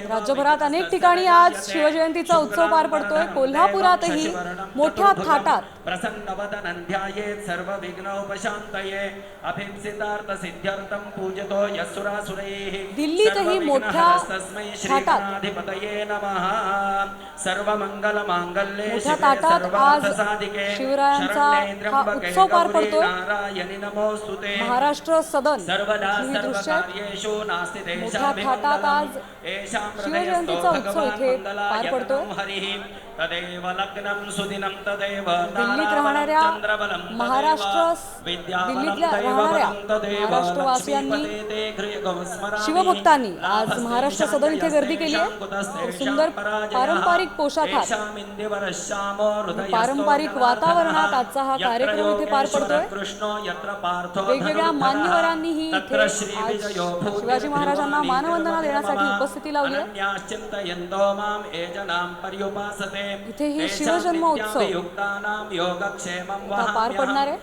राज्यभरात अनेक ठिकाणी आज शिवजयंतीचा उत्सव पार पडतोय। कोल्हापुरातही मोठ्या थाटात प्रसन्नवदनंध्यायेत् सर्वविघ्नोपशान्तये अभीप्सितार्थ सिद्ध्यर्थं पूजतो यस्सुरासुरैः। दिल्लीतही मोठ्या थाटात नमः सर्वमंगलमांगल्ये मोठ्या ताटात आज शिवरायांचा हा उत्सव पार पडतोय। महाराष्ट्र सदन ही दृश्य मोठ्या थाटात आज शिवजयंतीचा उत्सव इथे पार पडतोय। तदेव लग्नं सुदिनं तदेव दिल्लीत राहणाऱ्या दिल्लीतल्या महाराष्ट्रवासियांनी शिवभक्तांनी आज महाराष्ट्र सदन इथे गर्दी केली आहे। सुंदर पारंपरिक पोशाखात पारंपरिक वातावरणात आजचा हा कार्यक्रम इथे पार पडतोय। वेगवेगळ्या मान्यवरांनीही इथे आज शिवाजी महाराजांना मानवंदना देण्यासाठी उपस्थिती लावली आहे। इथे ही शिवजन्म उत्सव पार पडणार आहे।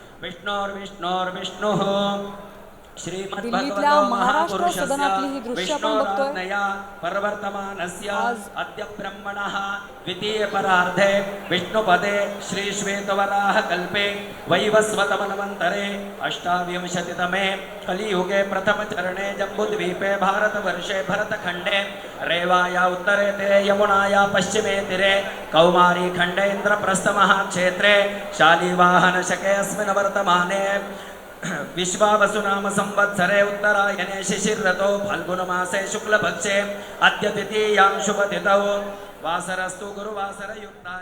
दिल्लीतल्या महाराष्ट्र सदनातली ही दृश्य आपण बघतोय। आज अद्य ब्रह्मणः द्वितीय परार्धे विष्णुपदे श्री श्वेतवराह कल्पे वैवस्वतमन्वन्तरे अष्टाविंशतितमे कलियुगे प्रथम चरणे जम्बूद्वीपे भारतवर्षे भरतखण्डे रेवाया उत्तरे तीरे यमुनाया पश्चिमे तीरे कौमारी खण्डे इन्द्रप्रस्थमहाक्षेत्रे शालिवाहन शके अस्मिन् वर्तमाने विश्वावसुनाम संवत्सरे उत्तरायणे शिशिरतो फाल्गुनमासे शुक्लपक्षे अद्य द्वितीयां शुभतिथौ वासरस्तु गुरुवासरयुक्ताय।